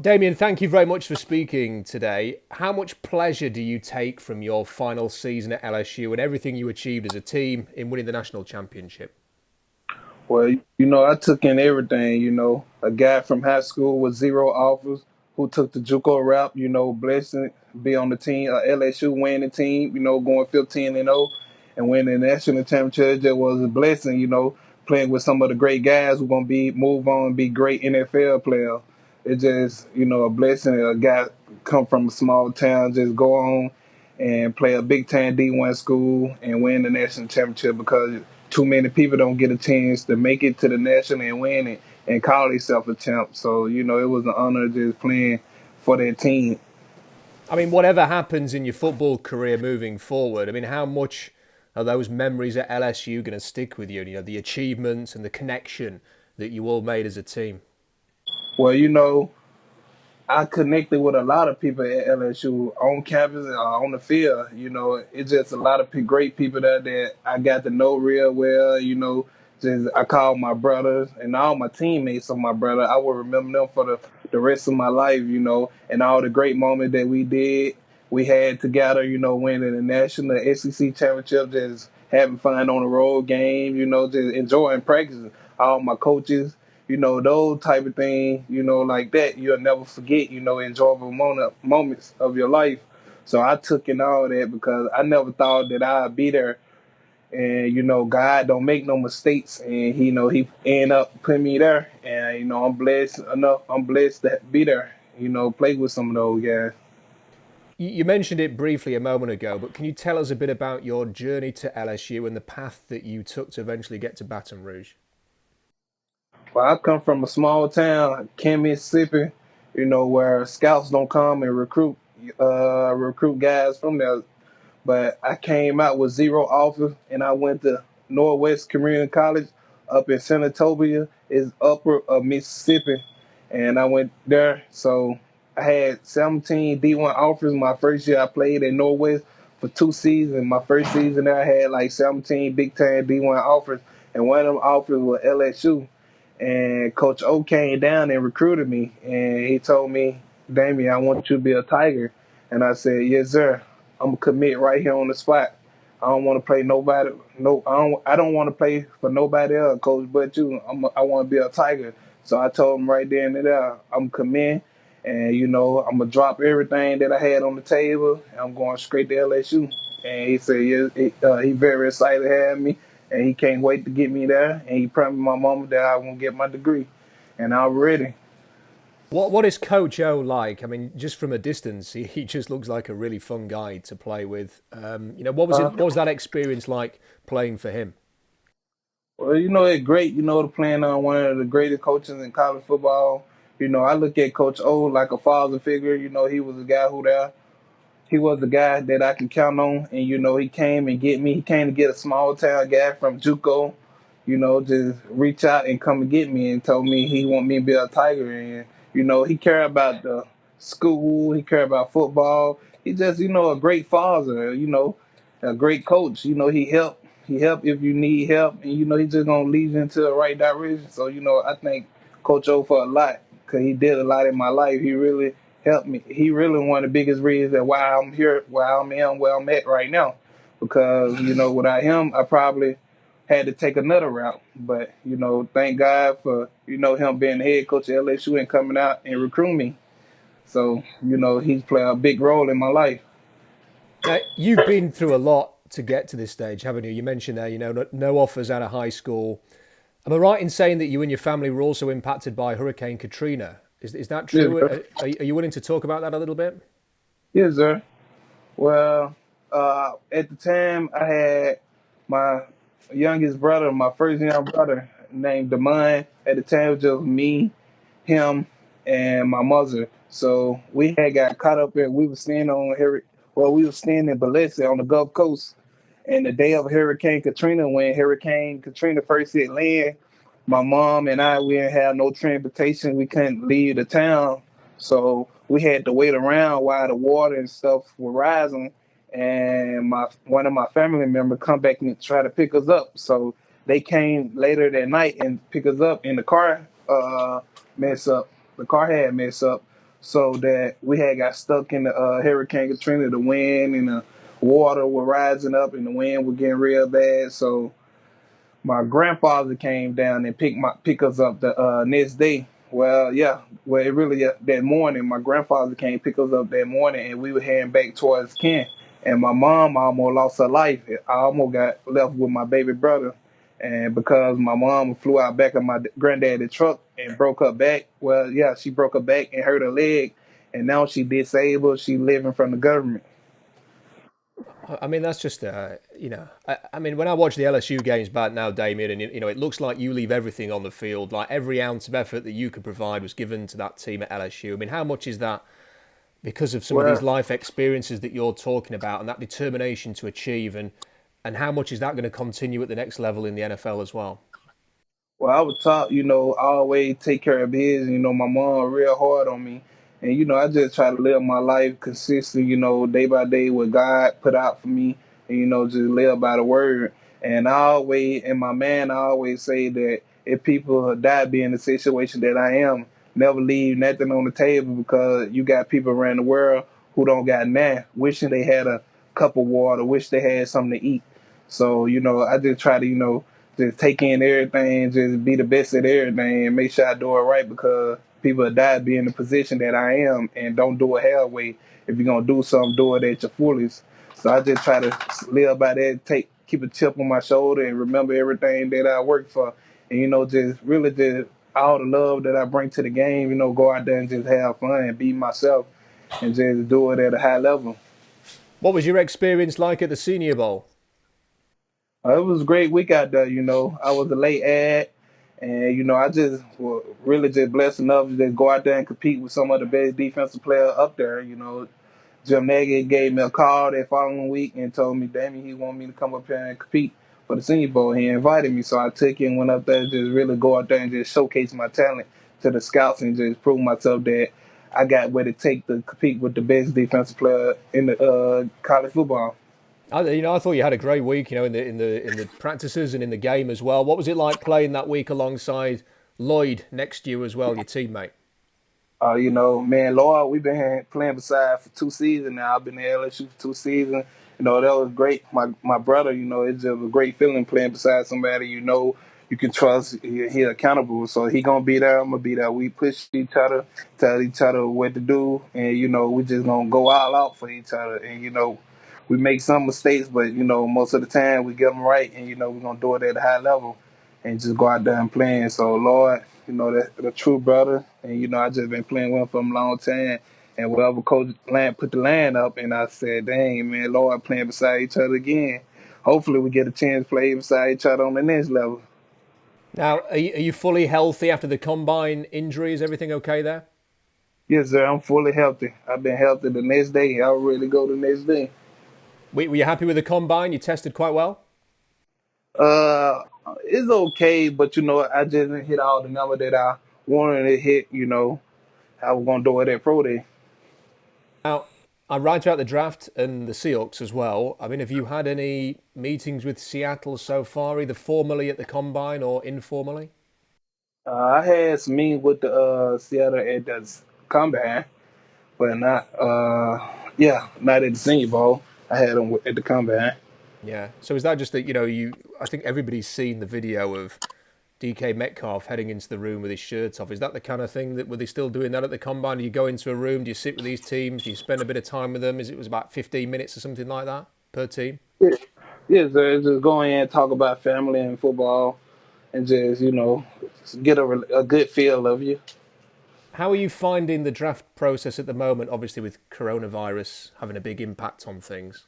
Damien, thank you very much for speaking today. How much pleasure do you take from your final season at LSU and everything you achieved as a team in winning the national championship? Well, I took in everything. A guy from high school with zero offers who took the JUCO route. Blessing be on the team, LSU winning team. Going 15-0 and winning the national championship. That was a blessing. Playing with some of the great guys who gonna be move on and be great NFL players. It's just a blessing. A guy come from a small town, just go on and play a big time D1 school and win the national championship because too many people don't get a chance to make it to the national and win it and call themselves a champ. So, it was an honor just playing for that team. I mean, whatever happens in your football career moving forward, I mean, how much are those memories at LSU going to stick with you? The achievements and the connection that you all made as a team. Well, I connected with a lot of people at LSU on campus and on the field. It's just a lot of great people there that I got to know real well. Just I call my brothers and all my teammates are my brother. I will remember them for the rest of my life. And all the great moments that we had together. Winning the national SEC championship, just having fun on the road game. Just enjoying practice. All my coaches, those type of things, like that, you'll never forget, enjoyable moments of your life. So I took in all that because I never thought that I'd be there. And, God don't make no mistakes. And, he end up putting me there. And, I'm blessed to be there, play with some of those guys. You mentioned it briefly a moment ago, but can you tell us a bit about your journey to LSU and the path that you took to eventually get to Baton Rouge? Well, I come from a small town, Ken, Mississippi, where scouts don't come and recruit guys from there. But I came out with zero offers, and I went to Northwest Community College up in Senatobia, is upper of Mississippi, and I went there. So I had 17 D1 offers my first year. I played at Northwest for 2 seasons. My first season there, I had like 17 big time D1 offers, and one of them offers was LSU. And Coach O came down and recruited me, and he told me, Damien, I want you to be a Tiger. And I said, yes, sir. I'm gonna commit right here on the spot. I don't want to play nobody. No, I don't want to play for nobody else, coach, but you. I want to be a Tiger. So I told him right there and there, I'm committing, and I'm gonna drop everything that I had on the table, and I'm going straight to LSU. And he said, yes, he very excited to have me, and he can't wait to get me there. And he promised my mama that I won't get my degree, and I'm ready. What is Coach O like? I mean, just from a distance, he just looks like a really fun guy to play with. What was it? Uh, What was that experience like playing for him? Well, it's great, to playing on one of the greatest coaches in college football. I look at Coach O like a father figure. He was a guy he was the guy that I can count on. And, he came and get me. He came to get a small town guy from JUCO, just reach out and come and get me and told me he want me to be a Tiger. And, he cared about the school. He cared about football. He just, a great father, a great coach. He help if you need help, and he's just gonna lead you into the right direction. So I thank Coach O for a lot because he did a lot in my life. He really helped me. He really one of the biggest reasons that why I'm here, where I'm at right now. Because without him, I probably had to take another route. But thank God for him being the head coach at LSU and coming out and recruiting me. So he's played a big role in my life. Now, you've been through a lot to get to this stage, haven't you? You mentioned there, no offers out of high school. Am I right in saying that you and your family were also impacted by Hurricane Katrina? Is that Yes, true? sir. Are you willing to talk about that a little bit? Yes, sir. Well, at the time, I had my youngest brother, my first young brother, named Damon. At the time, it was just me, him, and my mother. So we had got caught up in. We were staying in Biloxi on the Gulf Coast. And the day of Hurricane Katrina, when Hurricane Katrina first hit land, my mom and we didn't have no transportation. We couldn't leave the town. So we had to wait around while the water and stuff were rising. And one of my family members come back and try to pick us up. So they came later that night and pick us up, and the car messed up. The car had messed up. so that we had got stuck in the Hurricane Katrina. The wind and the water were rising up, and the wind was getting real bad. So my grandfather came down and pick us up the next day. Well, yeah, well, it really that morning, my grandfather came pick us up that morning, and we were heading back towards Kent. And my mom almost lost her life. I almost got left with my baby brother, and because my mom flew out back of my granddaddy's truck and broke her back. Well, yeah, she broke her back and hurt her leg, and now she disabled. She living from the government. I mean, that's just, I mean, when I watch the LSU games back now, Damien, and, it looks like you leave everything on the field. Like every ounce of effort that you could provide was given to that team at LSU. I mean, how much is that because of some of these Well, life experiences that you're talking about and that determination to achieve? And how much is that going to continue at the next level in the NFL as well? Well, I was taught, always take care of business. My mom real hard on me. And, I just try to live my life consistent, day by day what God put out for me and, just live by the word. And I always say that if people die be in the situation that I am, never leave nothing on the table because you got people around the world who don't got nothing, wishing they had a cup of water, wish they had something to eat. So, I just try to, just take in everything, just be the best at everything, and make sure I do it right because people die be in the position that I am, and don't do it halfway. If you're gonna do something, do it at your fullest. So I just try to live by that, keep a chip on my shoulder, and remember everything that I worked for, and just really just all the love that I bring to the game. Go out there and just have fun and be myself, and just do it at a high level. What was your experience like at the Senior Bowl? It was a great week out there. I was a late ad, and I just was really just blessed enough to just go out there and compete with some of the best defensive players up there. Jim Nagy gave me a call that following week and told me, Damien, he wanted me to come up here and compete for the Senior Bowl. He invited me, so I took it and went up there and just really go out there and just showcase my talent to the scouts and just prove myself that I got what it takes to compete with the best defensive player in the college football. I thought you had a great week, in the practices and in the game as well. What was it like playing that week alongside Lloyd next to you as well, your teammate? Man, Lord, we've been playing beside for 2 seasons now. I've been at LSU for 2 seasons. That was great. My brother, it's just a great feeling playing beside somebody you can trust. He accountable, so he gonna be there. I'm gonna be there. We push each other, tell each other what to do, and we just gonna go all out for each other. And we make some mistakes, but most of the time we get them right, and we're gonna do it at a high level and just go out there and play. So Lord, that the true brother, and I just been playing with him for a long time. And whatever coach land put the line up, and I said, "Dang man, Lord, playing beside each other again. Hopefully, we get a chance to play beside each other on the next level." Now, are you fully healthy after the combine injury? Is everything okay there? Yes, sir. I'm fully healthy. I've been healthy the next day. I'll really go the next day. Were you happy with the combine? You tested quite well? Uh, it's okay, but I just didn't hit all the number that I wanted to hit. I was gonna do it at pro day. Now, I write about the draft and the Seahawks as well. I mean, have you had any meetings with Seattle so far, either formally at the combine or informally? I had some meetings with the Seattle at the combine, but not at the Senior Bowl. I had them at the combine. Yeah. So is that just that, I think everybody's seen the video of DK Metcalf heading into the room with his shirt off. Is that the kind of thing were they still doing that at the combine? Do you go into a room? Do you sit with these teams? Do you spend a bit of time with them? It was about 15 minutes or something like that per team? Yeah, yeah, sir. Just go in and talk about family and football, and just get a good feel of you. How are you finding the draft process at the moment? Obviously, with coronavirus having a big impact on things.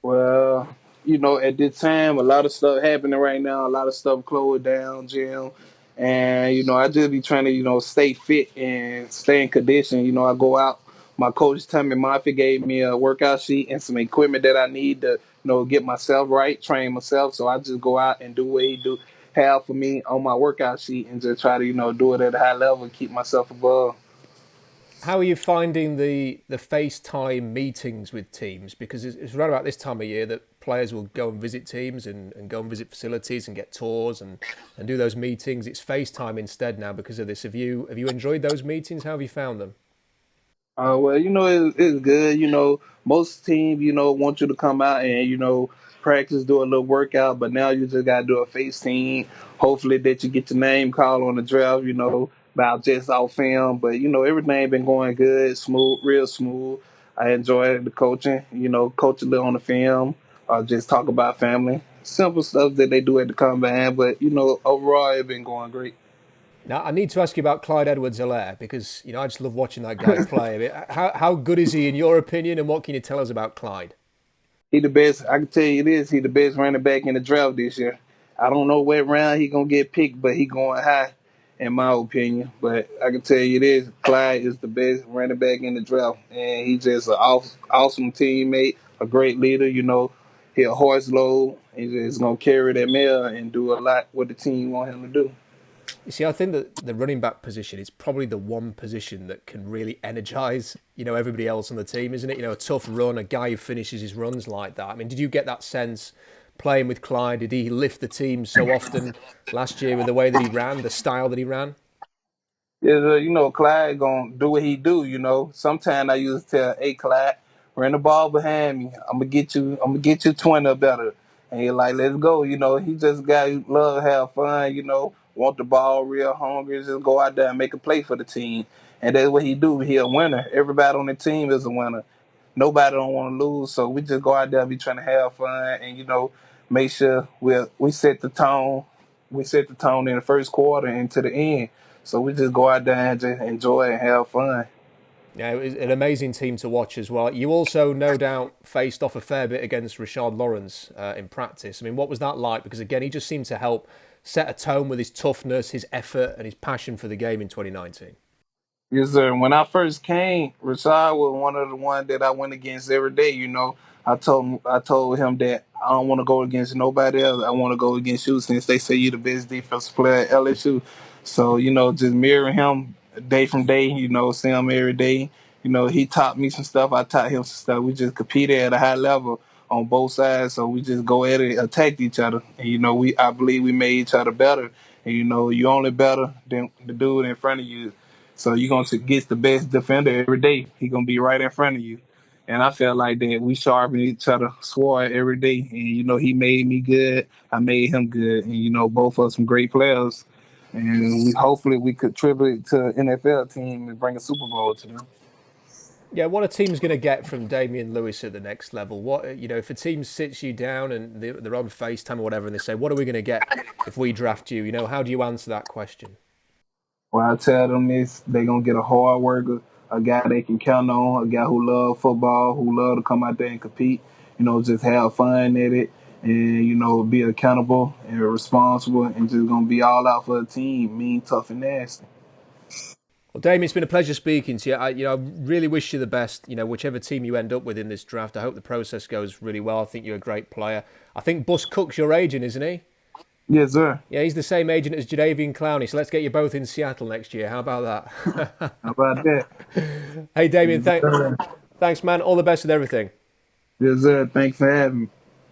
Well, at this time, a lot of stuff happening right now. A lot of stuff closed down, gym, and I just be trying to stay fit and stay in condition. I go out. My coach Tommy Moffitt gave me a workout sheet and some equipment that I need to get myself right, train myself. So I just go out and do what he do have for me on my workout sheet and just try to do it at a high level and keep myself above. How are you finding the FaceTime meetings with teams? Because it's right about this time of year that players will go and visit teams and go and visit facilities and get tours and do those meetings. It's FaceTime instead now because of this. Have you enjoyed those meetings? How have you found them? Well, it's good. Most teams, want you to come out and, practice, do a little workout, but now you just got to do a face team. Hopefully that you get your name called on the draft, about just off film. But, everything been going good, smooth, real smooth. I enjoy the coaching, coach a little on the film, or just talk about family. Simple stuff that they do at the combine, but, overall it been going great. Now, I need to ask you about Clyde Edwards-Helaire because I just love watching that guy play. I mean, how good is he in your opinion, and what can you tell us about Clyde? He the best. I can tell you this. He the best running back in the draft this year. I don't know what round he gonna get picked, but he going high, in my opinion. But I can tell you this: Clyde is the best running back in the draft, and he just an awesome teammate, a great leader. He a horse load. He just gonna carry that mail and do a lot what the team want him to do. You see, I think that the running back position is probably the one position that can really energise, everybody else on the team, isn't it? A tough run, a guy who finishes his runs like that. I mean, did you get that sense playing with Clyde? Did he lift the team so often last year with the way that he ran, the style that he ran? Yeah, Clyde gonna do what he do. Sometimes I used to tell, "Hey, Clyde, run the ball behind me. I'm gonna get you 20 or better." And he like, "Let's go." He just got love, have fun. Want the ball, real hungry. Just go out there and make a play for the team. And that's what he do. He a winner. Everybody on the team is a winner. Nobody don't want to lose, so we just go out there and be trying to have fun and make sure we set the tone. We set the tone in the first quarter and to the end. So we just go out there and just enjoy and have fun. Yeah, it was an amazing team to watch as well. You also, no doubt, faced off a fair bit against Rashad Lawrence in practice. I mean, what was that like? Because again, he just seemed to help set a tone with his toughness, his effort, and his passion for the game in 2019. Yes, sir. When I first came, Rashad was one of the ones that I went against every day. I told him that I don't want to go against nobody else. I want to go against you since they say you're the best defensive player at LSU. So just mirroring him day from day. See him every day. He taught me some stuff. I taught him some stuff. We just competed at a high level on both sides. So we just go at it, attacked each other, and I believe we made each other better. And you only better than the dude in front of you. So you're gonna get the best defender every day. He gonna be right in front of you. And I felt like that we sharpened each other sword every day. And he made me good. I made him good. And both of us some great players. And hopefully we contribute to an NFL team and bring a Super Bowl to them. Yeah, what a team's going to get from Damien Lewis at the next level? What if a team sits you down and they're on FaceTime or whatever, and they say, "What are we going to get if we draft you?" How do you answer that question? What I tell them is they gonna get a hard worker, a guy they can count on, a guy who love football, who love to come out there and compete. Just have fun at it, and be accountable and responsible, and just gonna be all out for the team, mean, tough, and nasty. Well, Damien, it's been a pleasure speaking to you. I really wish you the best. Whichever team you end up with in this draft, I hope the process goes really well. I think you're a great player. I think Bus Cook's your agent, isn't he? Yes, sir. Yeah, he's the same agent as Jadeveon Clowney. So let's get you both in Seattle next year. How about that? How about that? Hey, Damien, Yes, sir. thanks, man. All the best with everything. Yes, sir. Thanks for having me.